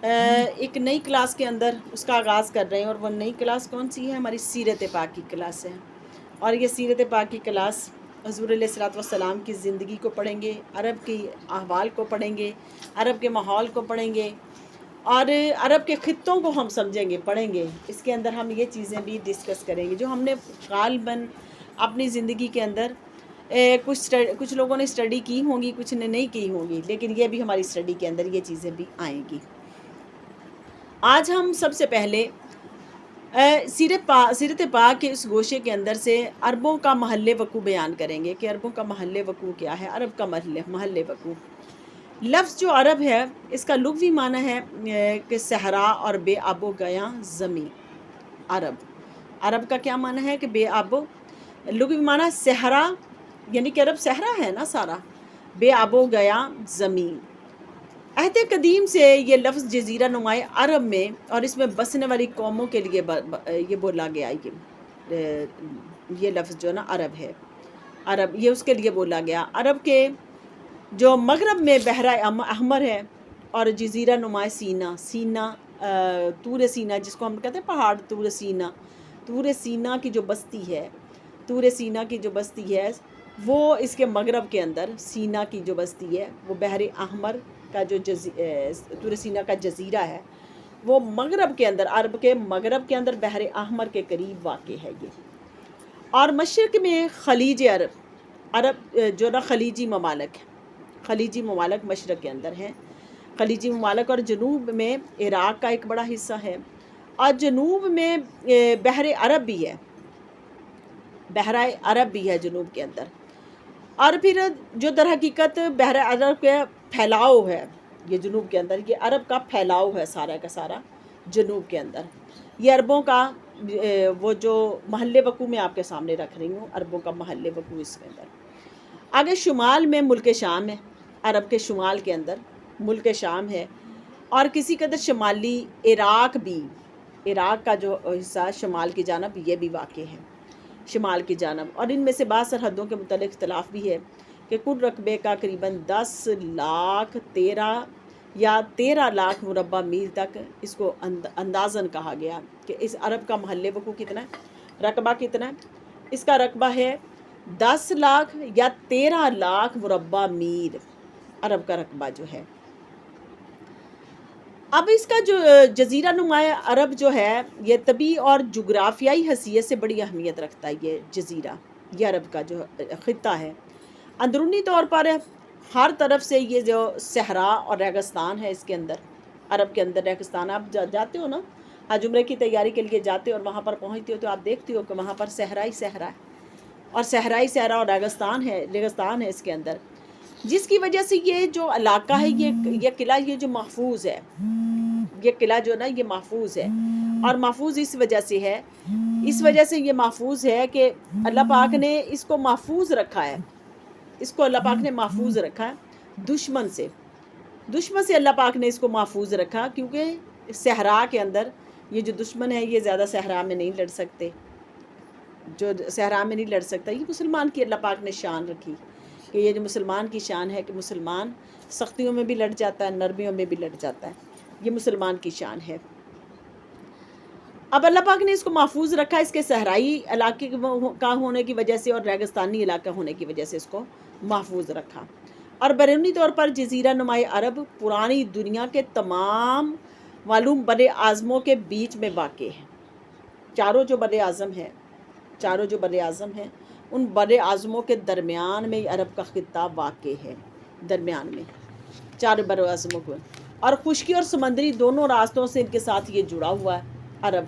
ایک نئی کلاس کے اندر اس کا آغاز کر رہے ہیں، اور وہ نئی کلاس کون سی ہے؟ ہماری سیرت پاک کی کلاس ہے۔ اور یہ سیرت پاک کی کلاس حضور علیہ الصلوۃ والسلام کی زندگی کو پڑھیں گے، عرب کی احوال کو پڑھیں گے، عرب کے ماحول کو پڑھیں گے، اور عرب کے خطوں کو ہم سمجھیں گے، پڑھیں گے۔ اس کے اندر ہم یہ چیزیں بھی ڈسکس کریں گے جو ہم نے غالباً اپنی زندگی کے اندر کچھ لوگوں نے اسٹڈی کی ہوں گی، کچھ نے نہیں کی ہوں گی، لیکن یہ بھی ہماری اسٹڈی کے اندر یہ چیزیں بھی آئیں گی۔ آج ہم سب سے پہلے سیرت پاک کے اس گوشے کے اندر سے عربوں کا محل وقوع بیان کریں گے کہ عربوں کا محل وقوع کیا ہے۔ عرب کا محل وقوع، لفظ جو عرب ہے اس کا لغوی معنی ہے کہ صحرا اور بے آب و گیاں زمین۔ عرب کا کیا معنی ہے کہ بے آب و، لغوی معنی صحرا، یعنی کہ عرب صحرا ہے نا سارا، بے آب و گیاں زمین۔ عہد قدیم سے یہ لفظ جزیرہ نمائے عرب میں اور اس میں بسنے والی قوموں کے لیے یہ بولا گیا، یہ لفظ جو نا عرب ہے، عرب یہ اس کے لیے بولا گیا۔ عرب کے جو مغرب میں بحرہ احمر ہے، اور جزیرہ نمائے سینا، طور سینا جس کو ہم کہتے ہیں پہاڑ طور سینا کی جو بستی ہے، طور سینا کی جو بستی ہے وہ اس کے مغرب کے اندر، سینا کی جو بستی ہے وہ بحر احمر کا جو طور سینا کا جزیرہ ہے وہ مغرب کے اندر، عرب کے مغرب کے اندر بحر احمر کے قریب واقع ہے یہ۔ اور مشرق میں خلیج عرب جو نا خلیجی ممالک مشرق کے اندر ہیں، خلیجی ممالک، اور جنوب میں عراق کا ایک بڑا حصہ ہے، اور جنوب میں بحر عرب بھی ہے جنوب کے اندر۔ اور پھر جو در حقیقت بحر عرب کا پھیلاؤ ہے یہ جنوب کے اندر، یہ عرب کا پھیلاؤ ہے سارا کا سارا جنوب کے اندر۔ یہ عربوں کا وہ جو محل وقوع میں آپ کے سامنے رکھ رہی ہوں، عربوں کا محل وقوع اس کے اندر۔ آگے شمال میں ملک شام ہے، عرب کے شمال کے اندر ملک شام ہے، اور کسی قدر شمالی عراق کا جو حصہ شمال کی جانب یہ بھی واقع ہے، شمال کی جانب۔ اور ان میں سے بعض سرحدوں کے متعلق اختلاف بھی ہے کہ کل رقبے کا قریباً 13 لاکھ مربع میل تک اس کو اندازاً کہا گیا کہ اس عرب کا محل وقوع کتنا ہے، رقبہ کتنا ہے۔ اس کا رقبہ ہے 10 لاکھ یا 13 لاکھ مربع میل، عرب کا رقبہ جو ہے۔ اب اس کا جو جزیرہ نمایاں عرب جو ہے یہ طبی اور جغرافیائی حیثیت سے بڑی اہمیت رکھتا ہے۔ یہ جزیرہ، یہ عرب کا جو خطہ ہے، اندرونی طور پر ہر طرف سے یہ جو صحرا اور ریگستان ہے، اس کے اندر عرب کے اندر ریگستان، آپ جاتے ہو نا حج عمرے کی تیاری کے لیے جاتے ہو اور وہاں پر پہنچتے ہو تو آپ دیکھتے ہو کہ وہاں پر صحرا ہے، اور صحرا اور ریگستان ہے اس کے اندر، جس کی وجہ سے یہ جو علاقہ ہے یہ قلعہ یہ جو محفوظ ہے، یہ قلعہ جو نا یہ محفوظ ہے، اور محفوظ اس وجہ سے یہ محفوظ ہے کہ اللہ پاک نے اس کو محفوظ رکھا ہے، اس کو اللہ پاک نے محفوظ رکھا ہے دشمن سے اللہ پاک نے اس کو محفوظ رکھا، کیونکہ صحرا کے اندر یہ جو دشمن ہے یہ زیادہ صحرا میں نہیں لڑ سکتے، یہ مسلمان کی اللہ پاک نے شان رکھی کہ یہ جو مسلمان کی شان ہے کہ مسلمان سختیوں میں بھی لڑ جاتا ہے، نرمیوں میں بھی لڑ جاتا ہے، یہ مسلمان کی شان ہے۔ اب اللہ پاک نے اس کو محفوظ رکھا، اس کے صحرائی علاقے کا ہونے کی وجہ سے اور ریگستانی علاقہ ہونے کی وجہ سے اس کو محفوظ رکھا۔ اور بیرونی طور پر جزیرہ نمائے عرب پرانی دنیا کے تمام معلوم بر اعظموں کے بیچ میں واقع ہے۔ چاروں جو بر اعظم ہیں ان بر اعظموں کے درمیان میں عرب کا خطہ واقع ہے، درمیان میں چار بر اعظموں کو، اور خشکی اور سمندری دونوں راستوں سے ان کے ساتھ یہ جڑا ہوا ہے۔ عرب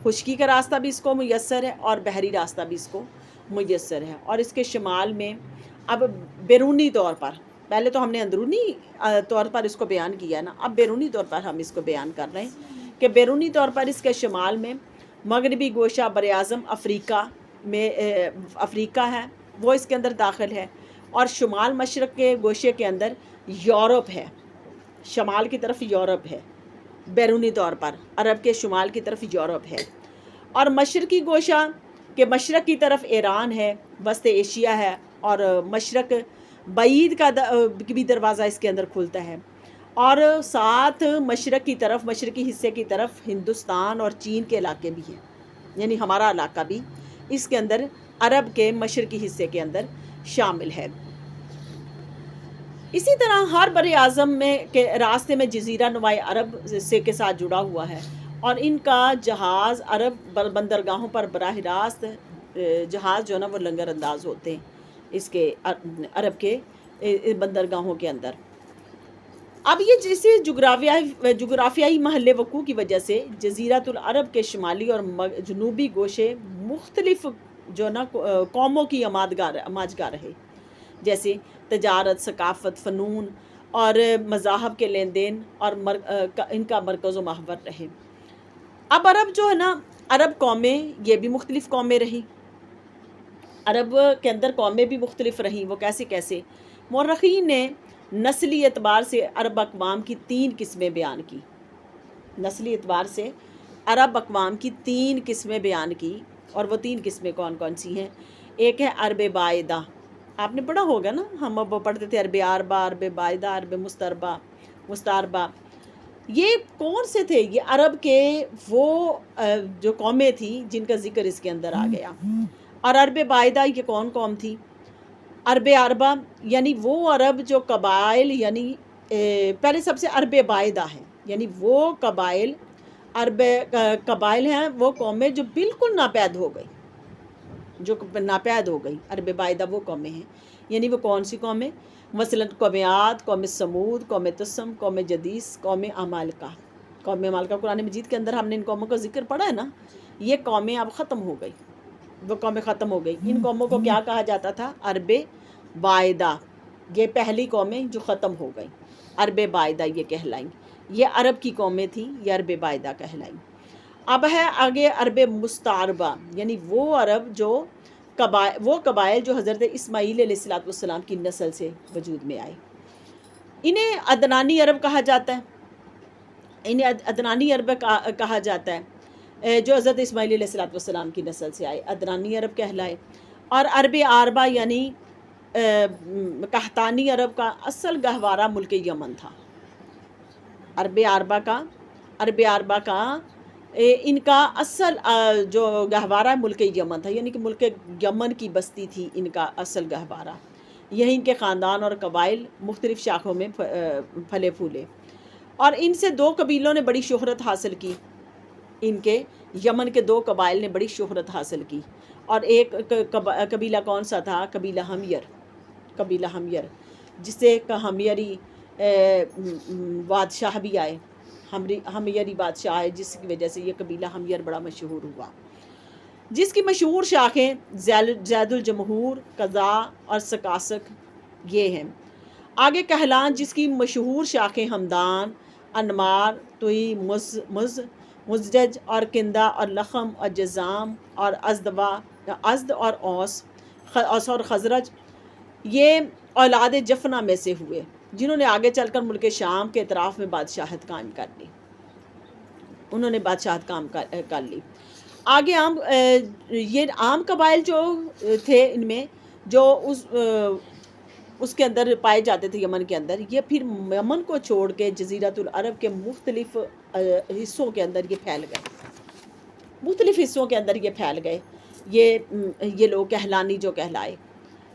خشکی کا راستہ بھی اس کو میسر ہے اور بحری راستہ بھی اس کو میسر ہے، اور اس کے شمال میں اب بیرونی طور پر، پہلے تو ہم نے اندرونی طور پر اس کو بیان کیا نا، اب بیرونی طور پر ہم اس کو بیان کر رہے ہیں کہ بیرونی طور پر اس کے شمال میں مغربی گوشہ بر اعظم افریقہ ہے، وہ اس کے اندر داخل ہے، اور شمال مشرق کے گوشے کے اندر یورپ ہے، شمال کی طرف یورپ ہے، بیرونی طور پر عرب کے شمال کی طرف یورپ ہے، اور مشرقی گوشہ کہ مشرق کی طرف ایران ہے، وسط ایشیا ہے، اور مشرق بعید کا بھی دروازہ اس کے اندر کھلتا ہے، اور ساتھ مشرق کی طرف، مشرقی حصے کی طرف ہندوستان اور چین کے علاقے بھی ہیں، یعنی ہمارا علاقہ بھی اس کے اندر عرب کے مشرقی حصے کے اندر شامل ہے۔ اسی طرح ہر بر اعظم میں کے راستے میں جزیرہ نماء عرب سے کے ساتھ جڑا ہوا ہے، اور ان کا جہاز عرب بندرگاہوں پر براہ راست جہاز جو ہے نا وہ لنگر انداز ہوتے ہیں اس کے عرب کے بندرگاہوں کے اندر۔ اب یہ جیسے جغرافیائی محل وقوع کی وجہ سے جزیرۃ العرب کے شمالی اور جنوبی گوشے مختلف جو نا قوموں کی آماجگاہ رہے، جیسے تجارت، ثقافت، فنون اور مذاہب کے لین دین اور ان کا مرکز و محور رہے۔ اب عرب جو ہے نا، عرب قومیں یہ بھی مختلف قومیں رہیں، عرب کے اندر قومیں بھی مختلف رہیں۔ وہ کیسے کیسے؟ مورخین نے نسلی اعتبار سے عرب اقوام کی 3 قسمیں بیان کی، نسلی اعتبار سے عرب اقوام کی 3 قسمیں بیان کی، اور وہ 3 قسمیں کون کون سی ہیں؟ ایک ہے عرب بائدہ، آپ نے پڑھا ہوگا نا، ہم اب پڑھتے تھے عرب عاربہ، عرب بائدہ، عرب مستعربہ۔ یہ کون سے تھے؟ یہ عرب کے وہ جو قومیں تھیں جن کا ذکر اس کے اندر آ گیا۔ اور عرب بائدہ یہ کون قوم تھی؟ عرب عربہ یعنی وہ عرب جو قبائل، یعنی پہلے سب سے عرب بائدہ ہیں، یعنی وہ قبائل ہیں، وہ قومیں جو بالکل ناپید ہو گئی، عرب بائدہ وہ قومیں ہیں۔ یعنی وہ کون سی قومیں؟ مثلا قوم عاد، قوم سمود، قوم تسم، قوم جدیس، قوم عمالقہ۔ قوم عمالقہ قرآن مجید کے اندر ہم نے ان قوموں کا ذکر پڑھا ہے نا، یہ قومیں اب ختم ہو گئی، وہ قومیں ختم ہو گئی۔ ان قوموں کو کیا کہا جاتا تھا؟ عرب بائدہ۔ یہ پہلی قومیں جو ختم ہو گئیں، عرب بائدہ یہ کہلائیں، یہ عرب کی قومیں تھیں، یہ عرب بائدہ کہلائیں۔ اب ہے آگے عرب مستعربہ، یعنی وہ عرب جو وہ قبائل جو حضرت اسماعیل علیہ السلام کی نسل سے وجود میں آئے، انہیں عدنانی عرب کہا جاتا ہے، کہا جاتا ہے، جو حضرت اسماعیل علیہ السلام کی نسل سے آئے، عدنانی عرب کہلائے۔ اور عرب عاربہ یعنی قحطانی عرب کا اصل گہوارہ ملک یمن تھا۔ عرب عاربہ کا ان کا اصل جو گہوارہ ملک یمن تھا، یعنی کہ ملک یمن کی بستی تھی ان کا اصل گہوارہ۔ یہی ان کے خاندان اور قبائل مختلف شاخوں میں پھلے پھولے، اور ان سے 2 قبیلوں نے بڑی شہرت حاصل کی، ان کے یمن کے 2 قبائل نے بڑی شہرت حاصل کی۔ اور ایک قبیلہ کون سا تھا؟ قبیلہ ہمیر، جس سے ہمیری بادشاہ بھی آئے، ہمیری بادشاہ آئے، جس کی وجہ سے یہ قبیلہ ہمیر بڑا مشہور ہوا، جس کی مشہور شاخیں زید الجمہور، قضاء اور سکاسک یہ ہیں۔ آگے کہلان، جس کی مشہور شاخیں ہمدان، انمار، توئی، مزدج اور کندہ اور لخم اور جزام اور ازد اور اوس اور خزرج، یہ اولاد جفنا میں سے ہوئے، جنہوں نے آگے چل کر ملک شام کے اطراف میں بادشاہت قائم کر لی، انہوں نے بادشاہت قائم کر لی۔ آگے یہ عام قبائل جو تھے ان میں جو اس کے اندر پائے جاتے تھے یمن کے اندر، یہ پھر یمن کو چھوڑ کے جزیرۃ العرب کے مختلف حصوں کے اندر یہ پھیل گئے، یہ لوگ کہلانی جو کہلائے،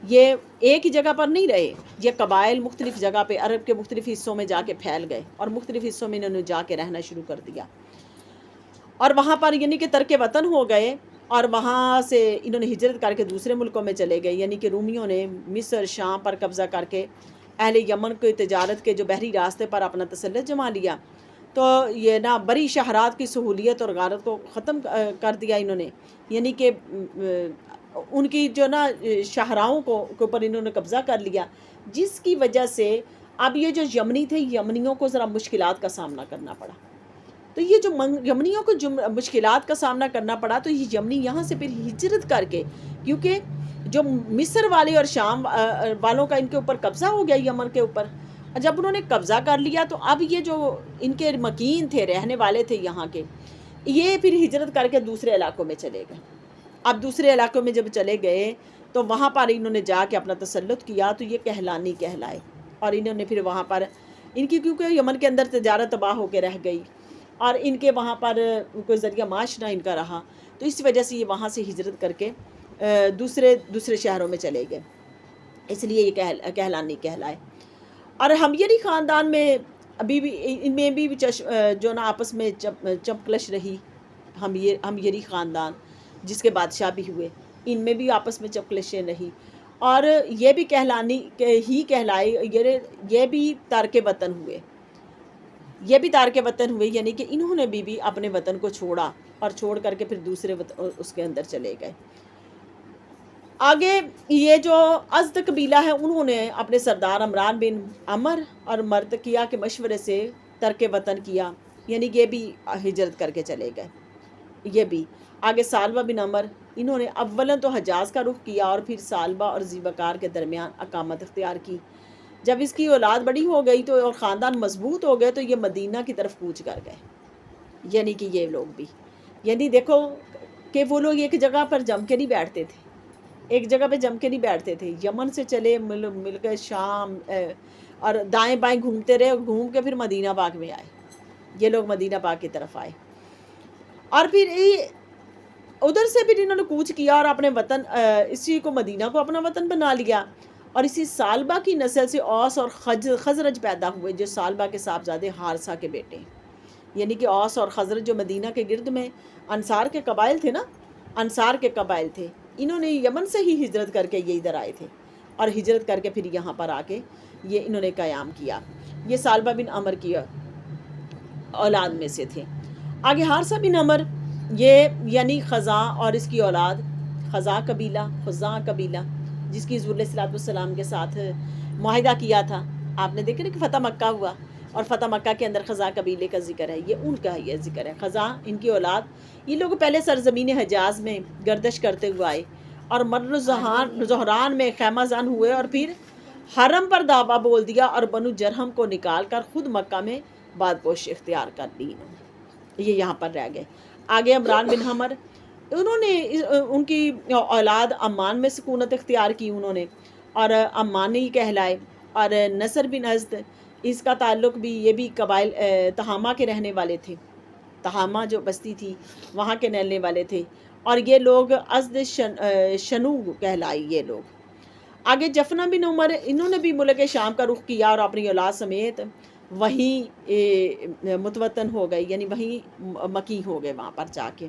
یہ ایک ہی جگہ پر نہیں رہے، یہ قبائل مختلف جگہ پہ عرب کے مختلف حصوں میں جا کے پھیل گئے، اور مختلف حصوں میں انہوں نے جا کے رہنا شروع کر دیا، اور وہاں پر یعنی کہ ترک وطن ہو گئے، اور وہاں سے انہوں نے ہجرت کر کے دوسرے ملکوں میں چلے گئے، یعنی کہ رومیوں نے مصر، شام پر قبضہ کر کے اہل یمن کو تجارت کے جو بحری راستے پر اپنا تسلط جما لیا، تو یہ نا بڑی شہرات کی سہولیت اور غارت کو ختم کر دیا انہوں نے، یعنی کہ ان کی جو نا شہراؤں کے اوپر انہوں نے قبضہ کر لیا، جس کی وجہ سے اب یہ جو یمنی تھے، یمنیوں کو ذرا مشکلات کا سامنا کرنا پڑا۔ تو یہ جو یمنیوں کو جو مشکلات کا سامنا کرنا پڑا، تو یہ یمنی یہاں سے پھر ہجرت کر کے، کیونکہ جو مصر والے اور شام والوں کا ان کے اوپر قبضہ ہو گیا یمن کے اوپر، جب انہوں نے قبضہ کر لیا تو اب یہ جو ان کے مکین تھے، رہنے والے تھے یہاں کے، یہ پھر ہجرت کر کے دوسرے علاقوں میں چلے گئے۔ اب دوسرے علاقوں میں جب چلے گئے تو وہاں پر انہوں نے جا کے اپنا تسلط کیا، تو یہ کہلانی کہلائے، اور انہوں نے پھر وہاں پر ان کی کیونکہ یمن کے اندر تجارت تباہ ہو کے رہ گئی اور ان کے وہاں پر کوئی ذریعہ معاش نہ ان کا رہا، تو اس وجہ سے یہ وہاں سے ہجرت کر کے دوسرے شہروں میں چلے گئے، اس لیے یہ کہلانی کہلائے۔ اور ہمیری خاندان میں ابھی بھی ان میں بھی جو نا آپس میں چمکلش رہی، ہمیری خاندان جس کے بادشاہ بھی ہوئے، ان میں بھی آپس میں چمکلشیں رہی، اور یہ بھی کہلانی ہی کہلائے، یہ بھی تارک وطن ہوئے، یہ بھی تارک وطن ہوئے، یعنی کہ انہوں نے بھی اپنے وطن کو چھوڑا اور چھوڑ کر کے پھر دوسرے اس کے اندر چلے گئے۔ آگے یہ جو ازد قبیلہ ہے، انہوں نے اپنے سردار عمران بن عمر اور مرتکیہ کے مشورے سے ترک وطن کیا، یعنی یہ بھی ہجرت کر کے چلے گئے۔ یہ بھی آگے سالبہ بن عمر، انہوں نے اولاً تو حجاز کا رخ کیا اور پھر سالبہ اور ذیبکار کے درمیان اقامت اختیار کی۔ جب اس کی اولاد بڑی ہو گئی تو اور خاندان مضبوط ہو گئے تو یہ مدینہ کی طرف کوچ کر گئے، یعنی کہ یہ لوگ بھی، یعنی دیکھو کہ وہ لوگ ایک جگہ پر جم کے نہیں بیٹھتے تھے، ایک جگہ پہ جم کے نہیں بیٹھتے تھے، یمن سے چلے مل کے شام اور دائیں بائیں گھومتے رہے، گھوم کے پھر مدینہ پاک میں آئے، یہ لوگ مدینہ پاک کی طرف آئے، اور پھر ادھر سے پھر انہوں نے کوچ کیا اور اپنے وطن اسی کو مدینہ کو اپنا وطن بنا لیا، اور اسی سالبہ کی نسل سے اوس اور خزرج پیدا ہوئے جو سالبہ کے صاحبزادے حارثہ کے بیٹے ہیں، یعنی کہ اوس اور خزرج جو مدینہ کے گرد میں انصار کے قبائل تھے نا، انصار کے قبائل تھے، انہوں نے یمن سے ہی ہجرت کر کے یہ ادھر آئے تھے، اور ہجرت کر کے پھر یہاں پر آ کے یہ انہوں نے قیام کیا، یہ سالبہ بن عمر کی اولاد میں سے تھے۔ آگے حارثہ بن عمر، یہ یعنی خزاں اور اس کی اولاد خزاں قبیلہ جس کی حضور علیہ السلام کے ساتھ معاہدہ کیا تھا، آپ نے دیکھا نا کہ فتح مکہ ہوا، اور فتح مکہ کے اندر خزاں قبیلے کا ذکر ہے، یہ ان کا یہ ذکر ہے، خزاں ان کی اولاد، یہ لوگ پہلے سرزمین حجاز میں گردش کرتے ہوئے آئے اور مر زہران میں خیمہ زن ہوئے، اور پھر حرم پر دعویٰ بول دیا اور بنو جرہم کو نکال کر خود مکہ میں بادپوش اختیار کر لی، یہ یہاں پر رہ گئے۔ آگے عمران بن عمر، انہوں نے ان کی اولاد عمان میں سکونت اختیار کی انہوں نے، اور عمانی کہلائے، اور نصر بن ازد، اس کا تعلق بھی یہ بھی قبائل تہامہ کے رہنے والے تھے، تہامہ جو بستی تھی وہاں کے رہنے والے تھے، اور یہ لوگ ازد شنو کہلائے یہ لوگ۔ آگے جفنہ بن عمر، انہوں نے بھی ملک شام کا رخ کیا اور اپنی اولاد سمیت وہیں متوطن ہو گئے، یعنی وہیں مکی ہو گئے وہاں پر جا کے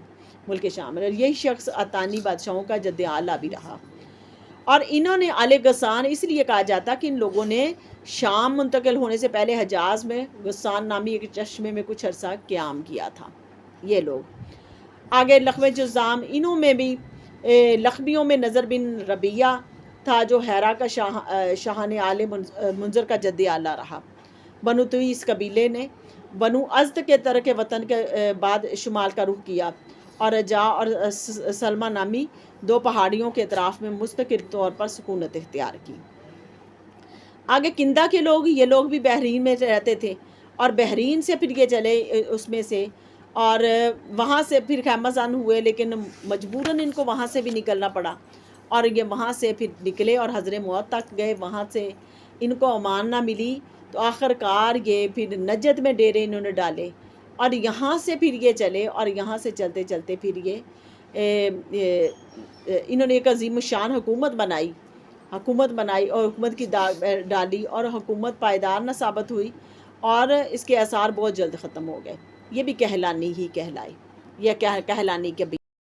ملک شام میں، اور یہی شخص عطانی بادشاہوں کا جد اعلیٰ بھی رہا، اور انہوں نے آل غسان اس لیے کہا جاتا کہ ان لوگوں نے شام منتقل ہونے سے پہلے حجاز میں غسان نامی ایک چشمے میں کچھ عرصہ قیام کیا تھا یہ لوگ۔ آگے لخم جزام، انہوں میں بھی لخمیوں میں نظر بن ربیہ تھا جو حیرہ کا شاہان آل منظر کا جد اعلیٰ رہا۔ بنو تویس قبیلے نے بنو ازد کے ترک وطن کے بعد شمال کا رخ کیا اور رجا اور سلمہ نامی دو پہاڑیوں کے اطراف میں مستقل طور پر سکونت اختیار کی۔ آگے کندہ کے لوگ، یہ لوگ بھی بحرین میں رہتے تھے، اور بحرین سے پھر یہ چلے اس میں سے، اور وہاں سے پھر خیمہ زن ہوئے، لیکن مجبوراً ان کو وہاں سے بھی نکلنا پڑا، اور یہ وہاں سے پھر نکلے اور حضر موت تک گئے، وہاں سے ان کو امان نہ ملی تو آخر کار یہ پھر نجد میں ڈیرے انہوں نے ڈالے، اور یہاں سے پھر یہ چلے، اور یہاں سے چلتے چلتے پھر یہ انہوں نے ایک عظیم الشان حکومت بنائی اور حکومت کی ڈالی، اور حکومت پائیدار نہ ثابت ہوئی، اور اس کے آثار بہت جلد ختم ہو گئے۔ یہ بھی کہلانی ہی کہلائی، یہ کہلانی کے